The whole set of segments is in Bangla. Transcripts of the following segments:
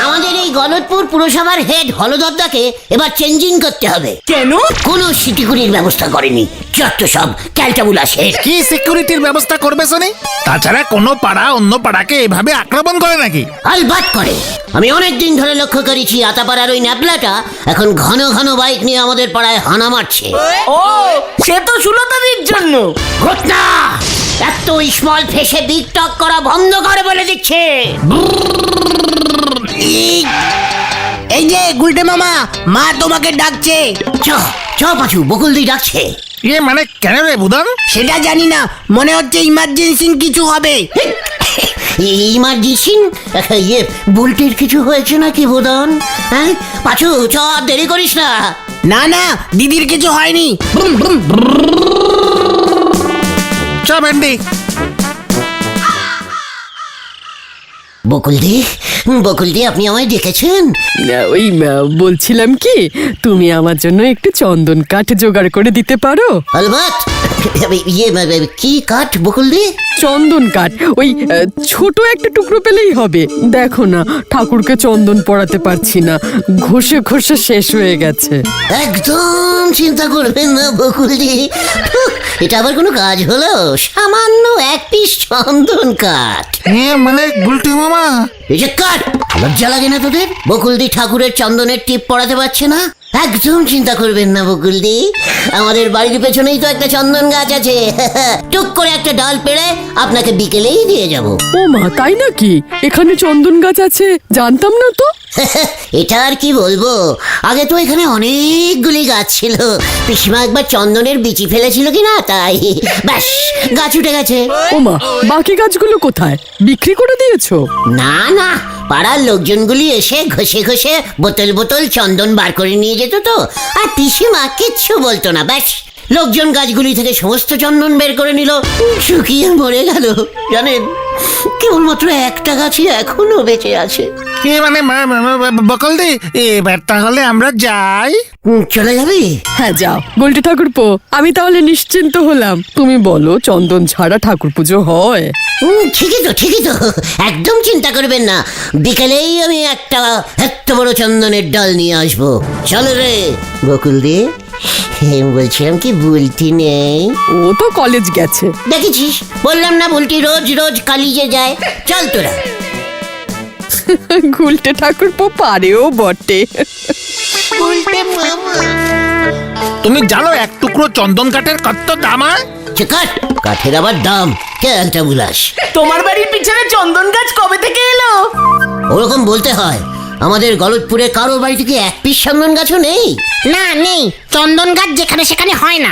আমাদের এই গলতপুর পুরসভার হেড হলদরদাকে এবার চেঞ্জিং করতে হবে। কেন? কোনো সিকিউরিটির ব্যবস্থা করেনি, যত সব ক্যালটাবুলাস হেড। কি সিকিউরিটির ব্যবস্থা করবে শুনি? তাছাড়া কোনো পাড়া অন্য পাড়াকে এভাবে আক্রমণ করে নাকি? আলবাত করে। আমি অনেক দিন ধরে লক্ষ্য করেছি আতাপাড়ার ওই ন্যাপলাটা এখন ঘন ঘন বাইক নিয়ে আমাদের পাড়ায় হানা মারছে। ও, সে তো সুলতাদির জন্য। ঘটনা এত স্মল ফেসে বিগ টক করা বন্ধ করে বলে দিচ্ছে। এই যে গুলটে মামা, মা তোমাকে ডাকছে। চ চ পাঁচু, বকুলদি ডাকছে। মানে কেন রে বুদন? সেটা জানি না, মনে হচ্ছে ইমার্জেন্সি কিছু হবে। ইমার্জেন্সি? বুলটির কিছু হয়েছে নাকি বুদন? হ্যাঁ পাঁচু, চ, দেরি করিস না। না না, দিদির কিছু হয়নি। চ ভেন্ডি। বকুলদি, বকুলদি, আপনি আমায় ডেকেছেন? ওই বলছিলাম কি, তুমি আমার জন্য একটু চন্দন কাঠ জোগাড় করে দিতে পারো? আলবাত। কি কাঠ বকুলদি? চন্দন কাঠ, ওই ছোট একটা টুকরো পেলেই হবে। দেখো না, ঠাকুরকে চন্দন পড়াতে পারছি না, ঘষে ঘষে শেষ হয়ে গেছে। একদম চিন্তা করবেন না বকুলদি, এটা আবার কোনো কাজ হলো? সামান্য এক পিস চন্দন কাঠ। মানে গুলটি মামা, এই যে কাঠ, লজ্জা লাগে না তোদের? বকুলদি ঠাকুরের চন্দনের টিপ পড়াতে পারছে না? একদম চিন্তা করবেন না বকুলদি, আমাদের বাড়ির পেছনেই তো একটা চন্দন গাছ আছে। টুক করে একটা ডাল পেড়ে আপনাকে বিকেলেই দিয়ে যাব। ও মা, তাই নাকি? এখানে চন্দন গাছ আছে, জানতাম না তো। এটা আর কি বলবো, আগে তো এখানে অনেকগুলি গাছ ছিল। পিসিমা একবার চন্দনের বিচি ফেলেছিল কিনা, তাই ব্যাস গাছ উঠে গেছে। ও মা, বাকি গাছগুলো কোথায়? বিক্রি করে দিয়েছো? না না, পাড়ার লোকজনগুলি এসে ঘষে ঘষে বোতল বোতল চন্দন বার করে নিয়ে যেত তো, আর পিসিমা কিচ্ছু বলতো না। ব্যাস লোকজন গাছগুলি থেকে সমস্ত চন্দন বের করে নিল, শুকিয়ে মরে গেল। জানেন, কেবলমাত্র একটা গাছই এখনো বেঁচে আছে। মানে বকলদি, এবার তাহলে আমরা যাই। চলে যাবি? হ্যাঁ যাও বলতে ঠাকুরপো, আমি তাহলে নিশ্চিন্ত হলাম। তুমি বলো, চন্দন ছাড়া ঠাকুর পুজো হয়? ঠিকই তো, ঠিকই তো, একদম চিন্তা করবেন না। বিকেলেই আমি একটা এত বড় চন্দনের ডাল নিয়ে আসবো। চলো রে বকুলদি। বলছিলাম কি, বুলটি নেই? ও তো কলেজ গেছে। দেখেছিস, বললাম না বুলটি রোজ রোজ কালিজে যায়। চল তোরা। গুলটে ঠাকুরপো পারেও বটে। তুমি জানো এক টুকরো চন্দন কাঠের কত দাম হয়? কাঠের আবার দাম? খেয়ালটা বুলাস। তোমার বাড়ির পিছনে চন্দন গাছ কবে থেকে এলো? ওরকম বলতে হয়। আমাদের গলতপুরে কারোর বাড়ি থেকে এক পিস চন্দন গাছও নেই। না নেই, চন্দন গাছ যেখানে সেখানে হয় না।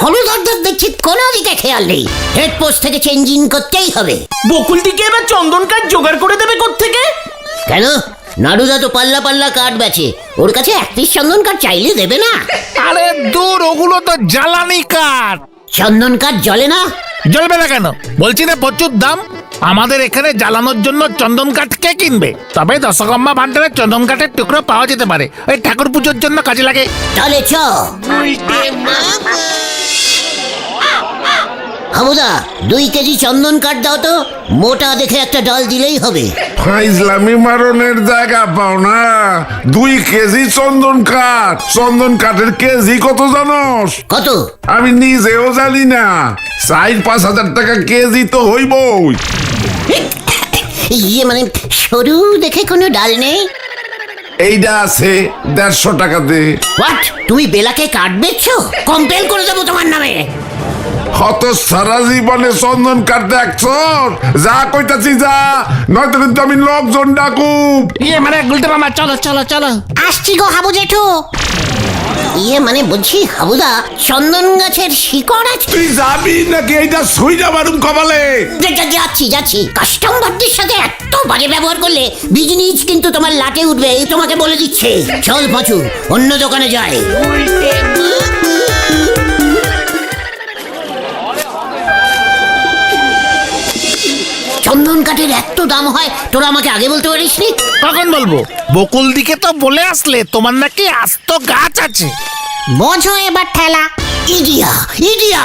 হলুদরদার দেখছি কোনো দিকে খেয়াল নেই। হেড পোস্ট থেকে চেঞ্জিং করতেই হবে। বকুলদিকে এবার চন্দন কাঠ জোগাড় করে দেবে কোত্থেকে? কেন? নাড়ুদা তো পাল্লা পাল্লা কাঠ বেচে, ওর কাছে এক পিস চন্দন কাঠ চাইলে দেবে না? আরে দূর, ওগুলো তো জ্বালানি কাঠ। চন্দন কাঠ জ্বলে না? জ্বলবে না কেন? বলছি না প্রচুর দাম। আমাদের এখানে জ্বালানোর জন্য চন্দন কাঠ কে কিনবে? তবে দশকম্মা ভান্ডারে চন্দন কাঠের টুকরো পাওয়া যেতে পারে, ওই ঠাকুর পুজোর জন্য কাজে লাগে। তাহলে চ। হামুদা, 2 কেজি চন্দন কাঠ দাও তো, মোটা দেখে একটা ডাল দিলেই হবে। ফাইজলামি মারনের জায়গা পাও না। 2 কেজি চন্দন কাঠ। চন্দন কাঠের কেজি কত জানোস? কত? আমি নিজেও জানি না। 4-5 হাজার টাকা কেজি তো হইবই। মানে সরু দেখে কোনো ডাল নেই? এইটা আছে 150 টাকাতে। হোয়াট? তুমি বেলাকে কাঠ বেচছো? কমপ্লেন করে দেবো তোমার নামে। হত সারা জীবনে চন্দন কাঠ দেখছ? যা কইতাছি যা, নয়তো কিন্তু আমি লোকজন ডাকুম। মানে গুলতে মামা, চলো চলো চলো। আসছি গো হাবু জেঠু। মানে বলছি হাবুদা, চন্দন গাছের শিকড় আছে? তুই যাবি নাকি এইটা সুইজা মারুম কপালে? যাচ্ছি যাচ্ছি। কাস্টমারদের সাথে এত বাজে ব্যবহার করলে বিজনেস কিন্তু তোমার লাটে উঠবে, এই তোমাকে বলে দিচ্ছে। চল পাঁচু, অন্য দোকানে যাই। চন্দন কাঠের এত দাম হয়, তোরা আমাকে আগে বলতে পারিসনি? কখন বলবো? বকুল দিকে তো বলে আসলে তোমার নাকি আস্ত গাছ আছে। বোঝো এবার ঠেলা। ইডিয়া ইডিয়া।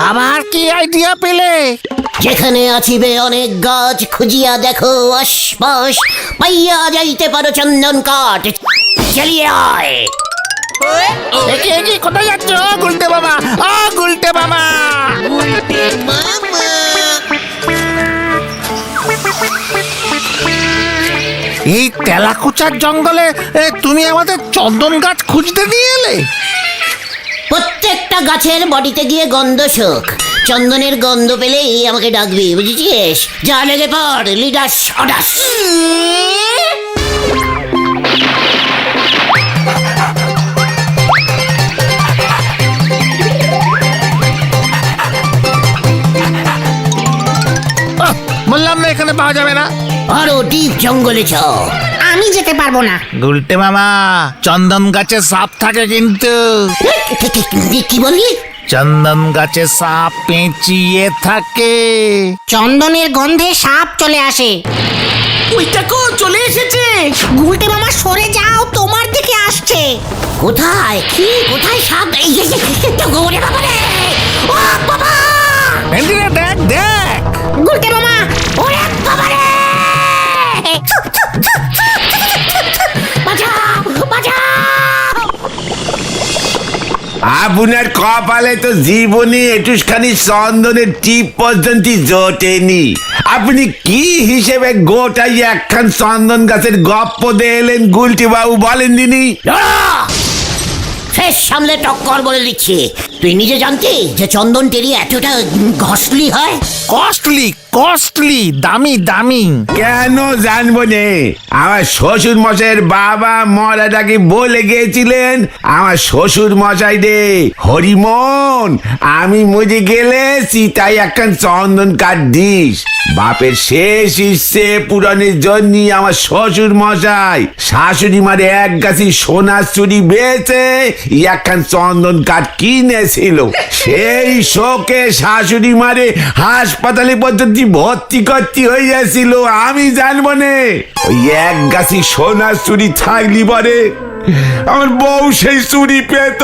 আবার কি আইডিয়া পেলে? যেখানে আছিবে অনেক গাছ খুঁজিয়া দেখো আশপাশ, পাইয়া যাইতে পারো চন্দন কাঠ। চালিয়ে আয়। একে একে কোথায় যাচ্ছ গুলটে মামা? গুলটে মামা, এই তেলাকুচার জঙ্গলে তুমি আমাদের চন্দন গাছ খুঁজতে নিয়ে এলে? প্রত্যেকটা গাছের বডিতে গিয়ে গন্ধ শোক, চন্দনের গন্ধ পেলেই আমাকে ডাকবি, বুঝেছিস? যা লেগে পড়, লিডাস অডাস। বললাম না এখানে পাওয়া যাবে না। আরো ডিপ জঙ্গলে চ। আমি যেতে পারবো না। গুলটে মামা, চন্দন গাছে সাপ থাকে কিন্তু। কি বললি? চন্দন গাছে সাপ পেঁচিয়ে থাকে। চন্দনের গন্ধে সাপ চলে আসে। ওই দেখো চলে এসেছে। গুলটে মামা সরে যাও, তোমার দিকে আসছে। কোথায়? কি কোথায় সাপ? ওরে বাবা রে! ও বাবা! ভেন্ডিরে দেখ দেখ। গুলটে মামা, ওরে বাবা রে! বাঁচাও! বাঁচাও! আপনার কপালে তো জীবনে এটুখানি চন্দনের টিপ পর্যন্ত জোটেনি। আপনি কি হিসেবে গোটাই একখান চন্দন গাছের গপ্প দিলেন গুলটি বাবু, বলেন দিনি? শেষ সামলে টক্কর বলে দিচ্ছি। তুই নিজে জানতি যে চন্দন টেরি এতটা কস্টলি হয়? কস্টলি কস্টলি, দামি দামি। কেন জানবো নে? আমার শ্বশুর মশাইয়ের বাবা মরাটাকে বলে গিয়েছিলেন, আমার শ্বশুর মশাই রে হরিমন, আমি মরে গেলে চিতাই একখান চন্দন কাঠ দিস। বাপের শেষ ইচ্ছে পূরণের জন্য আমার শ্বশুর মশাই শাশুড়ি মারে এক গাছি সোনার চুরি বেচে একখান চন্দন কাঠ কিনেছিল। সেই শোকে শাশুড়ি মারে হাসপাতালে পর্যন্ত ভর্তি করতে হইয়াছিল। আমি জানবো নে? ওই এক গাছি সোনার চুরি থাকলি পরে আমার বউ সেই চুরি পেত।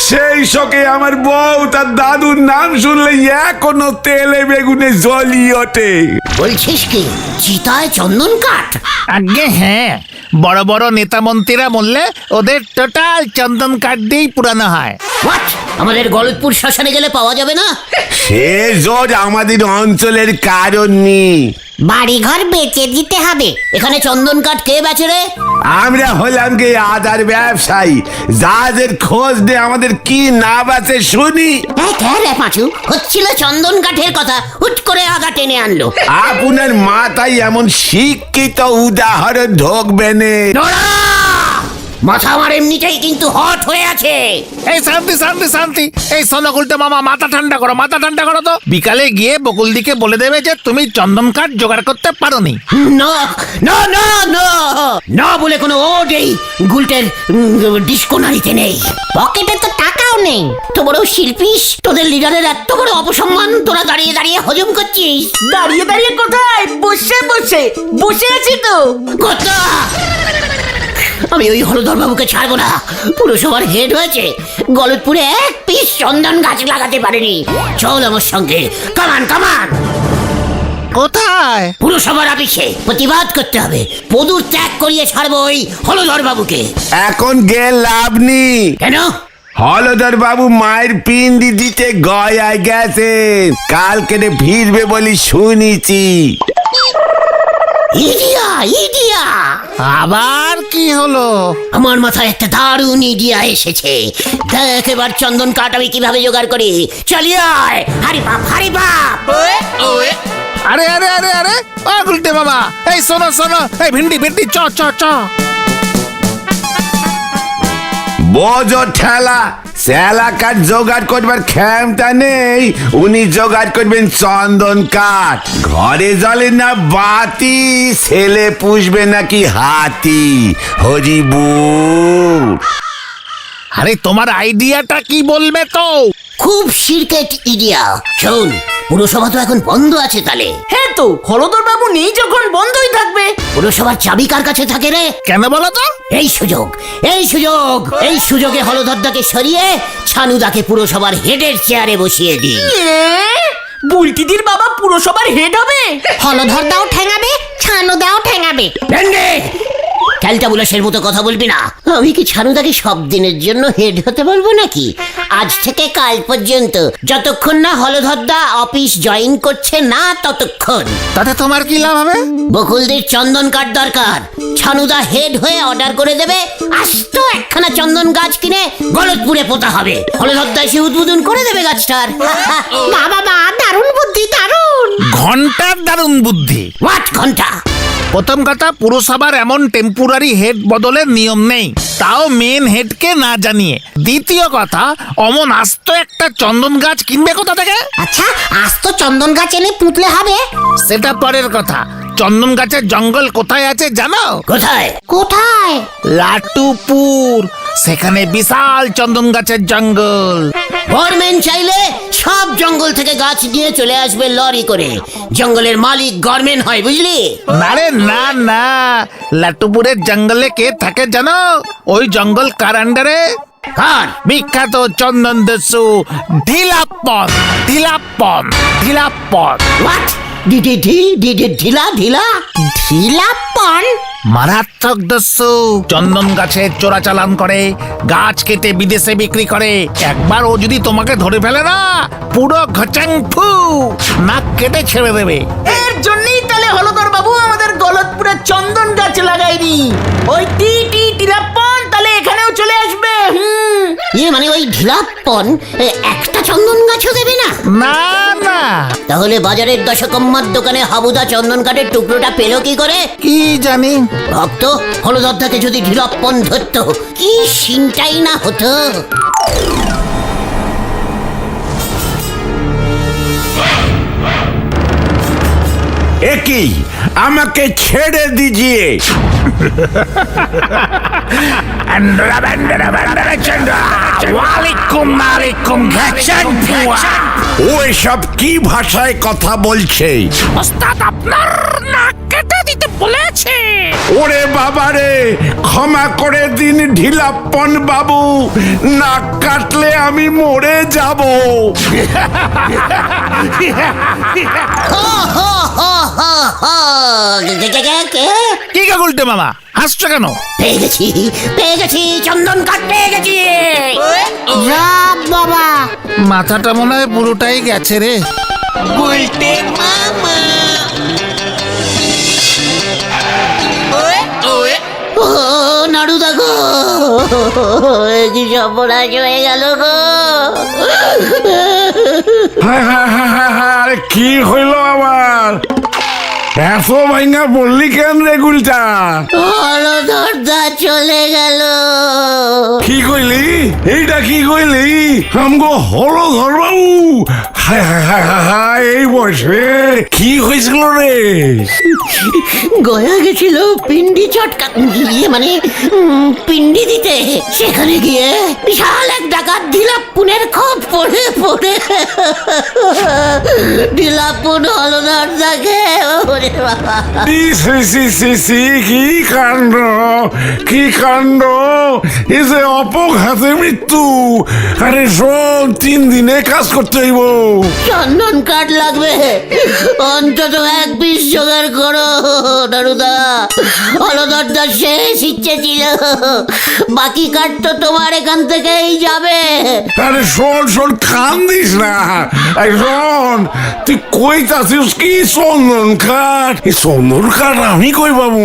সেই শোকে আমার বউ তার দাদুর নাম শুনলে এখনো তেলে বেগুনে জ্বলি ওঠে। বলছিস কি চিতায় চন্দন কাঠ? আগে হ্যাঁ, বড় বড় নেতা মন্ত্রীরা বললে ওদের টোটাল চন্দন কাঠ দিয়েই পুরানো হয়। হোয়াট? আমাদের গলতপুর শ্মশানে গেলে পাওয়া যাবে না? সে জোর আমাদের অঞ্চলের কারণ নেই। বাড়িঘর বেচে দিতে হবে। এখানে চন্দন কাঠ কে বেচে রে? আমরা হলাম কি আদার ব্যবসায়ী, যাদের খোঁজ দে আমাদের কি না বাঁচে শুনি। রে পাঁচু, হচ্ছিল চন্দন কাঠের কথা, হুট করে আগা টেনে আনলো। আপনার মাথায় এমন শিক্ষিত উদাহরণ ঢোকবে নে। মাথা আমার এমনিতেই কিন্তু হট হয়ে আছে। এই শান্তি শান্তি শান্তি, এই শোনো গুলটে মামা, মাথা ঠান্ডা করো, মাথা ঠান্ডা করো তো। বিকালে গিয়ে বকুলদিকে বলে দেবে যে তুমি চন্দন কাঠ জোগাড় করতে পারোনি। না না না না না বলে কোনো ওট এই গুলটের ডিসকোনারিতে নেই। পকেটে তো টাকাও নেই। তো বড় শিল্পী, তোদের লিডারের এত বড় অপসম্মান তোরা দাঁড়িয়ে দাঁড়িয়ে হজম করছিস। দাঁড়িয়ে দাঁড়িয়ে কোথায়? বসে বসে বসে আছি তো। কথা আমি ওই হলধর বাবুকে ছাড়বো না। পুরসভার হেড হয়েছে, গলতপুরে এক পিস চন্দন গাছ লাগাতে পারেনি। চল আমার সঙ্গে, কামান কামান। কোথায়? পুরসভার অফিসে প্রতিবাদ করতে হবে। পদুর ত্যাগ করিয়ে ছাড়বো ওই হলধর বাবুকে। এখন গে লাভ নেই। কেন? হলধর বাবু মায়ের পিন্ডি দিতে গয়ায় গেছেন, কালকে ফিরবে বলি শুনেছি। ইডিয়া ইডিয়া! আবার কি হলো? আমার মাথায় একটা দারুণ ইডিয়া এসেছে। দেখ এবার চন্দন কাঠ আমি কিভাবে জোগাড় করি। চালিয়ে আয়, হারি বাপ হারি বাপ। আরে আরে আরে আরে, ও গুলটে মামা, এই শোনো শোনো, এই ভিন্ডি ভিন্ডি, চ চ চ। বোঝো ঠেলা, স্যালা কাঠ জোগাড় করবার ক্ষমতা নেই, উনি জোগাড় করবেন চন্দন কাঠ। ঘরে জ্বলে না বাতি, ছেলে পুষবে নাকি হাতি। হরিবুল, আরে তোমার আইডিয়াটা কি বলবে তো? খুব সিরকেট ইডিয়া। শোন, পুরসভা তো এখন বন্ধ আছে, তাহলে হ্যাঁ তো, হলধর বাবু নেই যখন বন্ধই থাকবে। পুরসভার চাবি কার কাছে থাকে রে? কেন বলো তো? এই সুযোগ, এই সুযোগ, এই সুযোগে হলধরদাকে সরিয়ে ছানুদাকে পুরসভার হেডের চেয়ারে বসিয়ে দিই। বুলটিদির বাবা পুরসভার হেড হবে? হলধর দাও ঠেঙাবে, ছানো দাও ঠেঙাবে। ক্যালটা বুলাসের মতো কথা বলবি না। আমি কি ছানুদাকে সব দিনের জন্য হেড হতে বলবো নাকি? আজ থেকে কাল পর্যন্ত যতক্ষণ না হলধরদা অফিস জয়েন করছে না ততক্ষণ। তাতে তোমার কি লাভ হবে? বকুলদের চন্দন কাঠ দরকার। ছানুদা হেড হয়ে অর্ডার করে দেবে, আস্ত একখানা চন্দন গাছ কিনে গলতপুরে পোতা হবে। হলধরদা এসে উদ্বোধন করে দেবে গাছটার। বাবা বা দারুণ বুদ্ধি, দারুণ। ঘন্টার দারুণ বুদ্ধি। হোয়াট ঘন্টা? প্রথম কথা, পুরসভার এমন টেম্পোরারি হেড বদলের নিয়ম নেই, তাও মেন হেডকে না জানিয়ে। দ্বিতীয় কথা, অমন আস্ত একটা চন্দন গাছ কিনবে কোথা থেকে? আচ্ছা, আজ তো চন্দন গাছ এনে পুঁতলে হবে। সেটা পরের কথা। চন্দন গাছের জঙ্গল কোথায় আছে জানো? কোথায়? কোথায়? লাটুপুর। সেখানে বিশাল চন্দন গাছের জঙ্গল। গভর্নমেন্ট চাইলে সব জঙ্গল থেকে গাছ নিয়ে চলে আসবে লরি করে। জঙ্গলের মালিক গভর্নমেন্ট হয়, বুঝলি? আরে না না, লাটুপুরের জঙ্গলে কে থাকে জানো? ওই জঙ্গল কার আন্ডারে? কার? বিখ্যাত চন্দন দস্যু ঢিলাপ্পন। ঢিলাপ্পন ঢিলাপ্পন হোয়াট? ঢিলা ঢিলা ঢিলাপন? মারাত্মক দস্যু। চন্দন গাছের চোরাচালান করে, গাছ কেটে বিদেশে বিক্রি করে। একবার ও যদি তোমাকে ধরে ফেলে না, পুরো ঘচাং ফু নাক কেটে ছেড়ে দেবে। এর জন্যই তাহলে হলধর বাবু আমাদের গলতপুরে চন্দন গাছ লাগায়নি। ওই টিলাপ্পন তাহলে এখানেও চলে আসবে। ইয়ে মানে ওই ঢিলাপ্পন একটা চন্দন গাছও দেবে না? না না, তাহলে বাজারের দশকম্মার দোকানে হাবুদা চন্দন কাঠের টুকরোটা পেলো কি করে? কি জানি। ভক্ত হলদরদাকে যদি ঢিলাপ্পন ধরতো, কি সিনটাই না হতো। একই আমাকে ছেড়ে দিজিয়ে। ওই সব কি ভাষায় কথা বলছে? ওস্তাদ আপনার নাক কেটে দিতে বলেছে। ওরে বাবারে, ক্ষমা করে দিন ঢিলাপ্পন বাবু, নাক কাটলে আমি মরে যাব। হো, হো, হো, হো, হো। কে? কি গা গুলটে মামা, হাসছো কেন? পেয়ে গেছি চন্দন কাঠ পেয়ে গেছি। যা বাবা। মাথাটা মনে হয় পুরোটাই গেছে রে। ও নাড়ুদা গো, কি সর্বনাশ হয়ে গেল গো। হায় হায় হায় হায় হায়, আরে কি হইল আমার? এত ভাইঙ্গা বললি কেন রে গুলটা? হলধরদা চলে গেল। কি কইলি? এইটা কি কইলি? আমগো হলধর বাবু? হায় হায় হায় হায় হায়, এই বয়সে কি হয়েছিল রে? গয়া গেছিল পিন্ডি চটকা, ইয়ে মানে পিন্ডি দিতে। সেখানে গিয়ে বিশাল এক ডাকাত ঢিলাপ্পুনের খোঁজ পড়ে পড়ে ঢিলাপ্পুন হলধরদাকে। ওরে বাবা, সি সি সি সি, কি কাণ্ড, কি কাণ্ড! এ যে অপঘাতে মৃত্যু। আরে শোন, 3 দিনে কাজ করতে হইব। চন্দন কাঠ লাগবে, অন্তত 1 পিস জোগাড় করো নারুদা। হলধরদার শেষ ইচ্ছে ছিল, বাকি কাঠ তো তোমার এখান থেকেই যাবে। আরে শোন শোন, কান্দিস না। এই শোন, তুই কইতাছিস কি চন্দন কাঠ? এই চন্দন কাঠ আমি কই পাবো?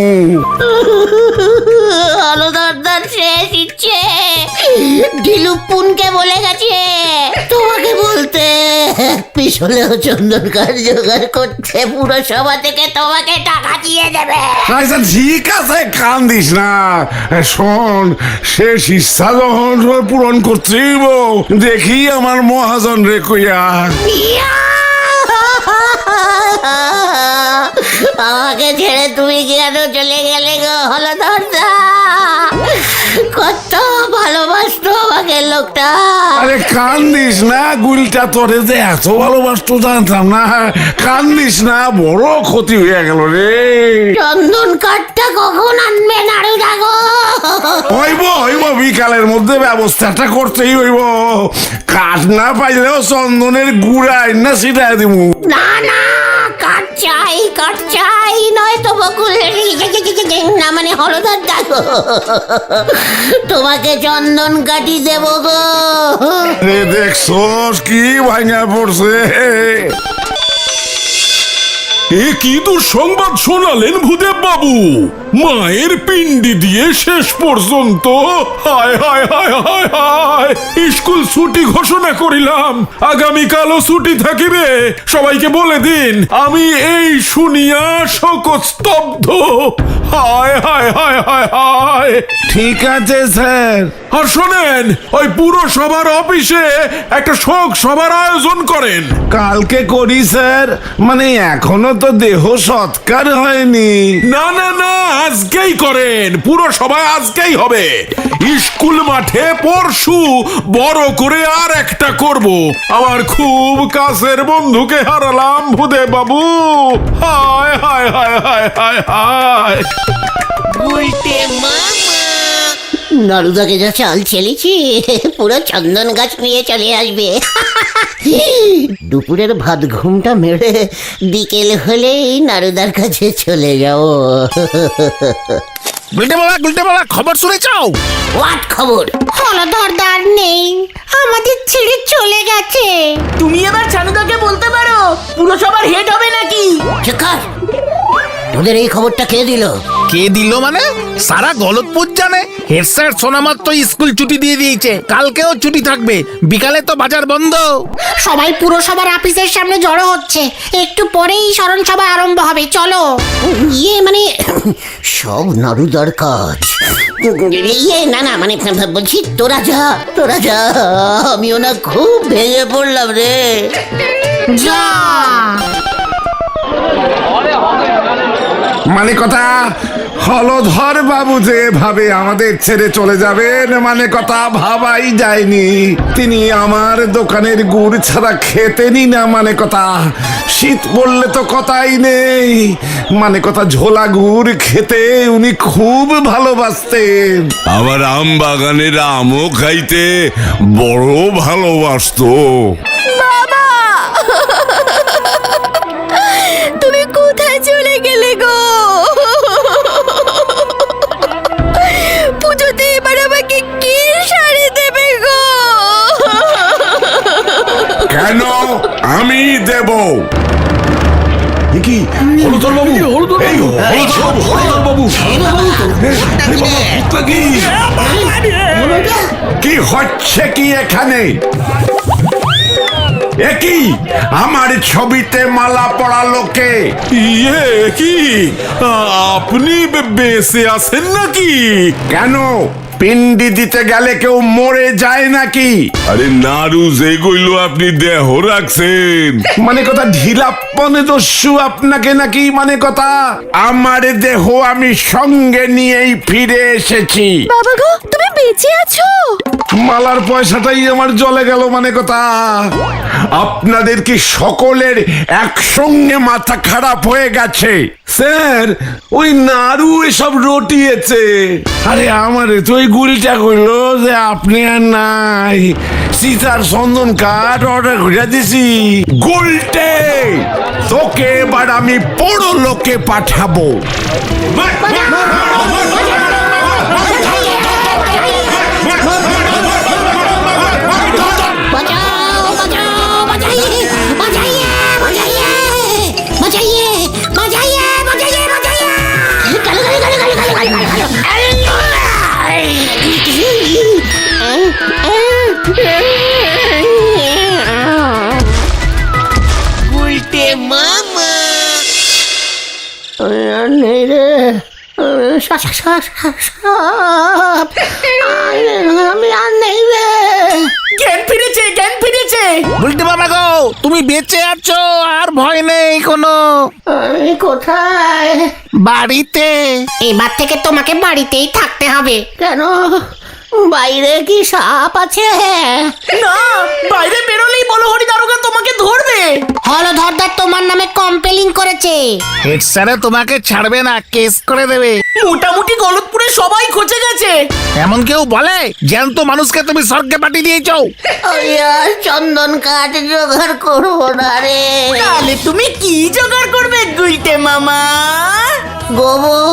হলধরদার শেষ ইচ্ছে ঢিলুপুনকে বলে গেছে তোমাকে বলতে। 1 পিস হলেও চন্দন কাঠ জোগাড় করতে পুরসভা থেকে তোমাকে টাকা দিয়ে দেবে। আচ্ছা ঠিক আছে, কান্দিস না। শোন, শেষ ইচ্ছা যখন পূরণ করতে হইব, দেখি আমার মহাজন রে কইয়া। ইয়া! আমাকে ছেড়ে তুমি কেন চলে গেলে গো হলধরদা? কত ভালোবাসতো আমাকে লোকটা। আরে কান্দিস না, গুলটা তোরে যে এত ভালোবাসতো জানতাম না। কান্দিস না, বড় ক্ষতি হয়ে গেল রে। চন্দন কাঠটা কখন আনবে নাড়ুদা গো? হইব হইব, বিকালের মধ্যে ব্যবস্থাটা করতেই হইব। কাঠ না পাইলেও চন্দনের গুড়াই না সিটাই দিব। না না, কাঠ চাই নয়তো বকুল না মানে হলদার দাগো, তোমাকে চন্দন কাঠি দেব গো। রে দেখছোস কি ভাঙা পড়ছে। এ কি দুঃসংবাদ শোনালেন ভূদেব বাবু? মায়ের পিণ্ডি দিয়ে শেষ পর্যন্ত হায় হায় হায় হায় হায় স্কুল ছুটি ঘোষণা করিলাম, আগামীকালও ছুটি থাকিবে। সবাইকে বলে দিন আমি এই শুনিয়া শোকত স্তব্ধ। হায় হায় হায় হায় হায়। ঠিক আছে স্যার। আর শোনেন, ওই পুরসভার অফিসে একটা শোক সভার আয়োজন করেন। কালকে করি স্যার, মানে এখনো তো দেহ সৎকার হয়নি। না না না, আজকেই করেন, পুরসভা আজকেই হবে। স্কুল মাঠে পরশু বড় করে আর একটা করব। আমার খুব কাছের বন্ধুকে হারালাম ভূদেব বাবু। হায় হায় হায় হায় হায় হায়। নাড়ুদাকে যা চাল চেলেছি, পুরো চন্দন গাছ নিয়ে চলে আসবে। দুপুরের ভাত ঘুমটা মেরে বিকেল হলেই নাড়ুদার কাছে চলে যাও। গুলটে বাবা খবর শুনেছাও? হোয়াট খবর? হলধরদার নেই, আমাদের ছেড়ে চলে গেছে। তুমি এবার ছানুদাকে বলতে পারো পুরসভার হেড হবে নাকি? চেকার, তোদের এই খবরটা কে দিল? কে দিল মানে? সারা গলতপুর জানে। হেড স্যার সোনামাত্র স্কুল ছুটি দিয়ে দিয়েছে, কালকেও ছুটি থাকবে। বিকালে তো বাজার বন্ধ। সবাই পুরসভার অফিসের সামনে জড়ো হচ্ছে, একটু পরেই স্মরণ সভা আরম্ভ হবে, চলো। ইয়ে মানে সব নাড়ুদার কাজ। ইয়ে না না মানে বলছি তোরা যা, আমিও না খুব ভেঙে পড়লাম রে। যা। মানে কথা, হলধর বাবু যে ভাবে আমাদের ছেড়ে চলে যাবেন, মানে কথা ভাবাই যায়নি। তিনি আমার দোকানের গুড় ছাড়া খেতেনই না। মানে কথা, শীত পড়লে তো কথাই নেই। মানে কথা, ঝোলা গুড় খেতে উনি খুব ভালোবাসতেন। আবার আম বাগানের আমও খাইতে বড় ভালোবাসতো। বাবা, তুমি কোথায় চলে গেলে গো? পুজোতে এবার আমাকে কি শাড়ি দেবে গো? কেন আমি দেব? কি হলধর বাবু? এই হলধর বাবু, কি হচ্ছে কি এখানে? একই আমার ছবিতে মালা পড়া লোকে। ইয়ে কি আপনি বেঁচে আছেন নাকি? কেন, পিন্ডি দিতে গেলে কেউ মরে যায় নাকি? আরে নাড়ু যেগুলো আপনি দেহ রাখছেন। মানে কথা, ঢিলাপ্পনে দস্যু আপনাকে নাকি? মানে কথা, আমার দেহ আমি সঙ্গে নিয়েই ফিরে এসেছি। বাবা গো, তুমি বেঁচে আছো? মালার পয়সাটাই আমার জলে গেল। মানে কথা, আপনাদের কি সকলের একসঙ্গে মাথা খারাপ হয়ে গেছে? স্যার, ওই নাড়ু এসব রটিয়েছে। আরে আমারে তো ওই গুলটা কইলো যে আপনি আর নাই, সীতার চন্দন কাঠ অর্ডার করে দিছি। গুলটে, তোকে এবার আমি বড় লোকে পাঠাবো। নেই রে, আমি আর নেই রে। জ্ঞান ফিরেছে, জ্ঞান ফিরেছে। গুলটে মামা গো, তুমি বেঁচে আছো, আর ভয় নেই কোনো। আমি কোথায়? বাড়িতে। এবার থেকে তোমাকে বাড়িতেই থাকতে হবে। কেন, বাইরে কি সাপ আছে? না, বাইরে বেরোলেই বলো হরি দারোগা তোমাকে ধরবে। হলধরদার তোমার নামে কমপ্লেইন করেছে। হেড স্যারে তোমাকে ছাড়বে না, কেস করে দেবে। মোটামুটি গলতপুরে সবাই খচে গেছে। এমন কেউ বলে জ্যান্ত মানুষকে তুমি স্বর্গে পাঠিয়ে দিয়েছো? ওই আর চন্দন কাঠ জোগাড় করবো না রে। তাহলে তুমি কি জোগাড় করবে গুলটে মামা? গোবর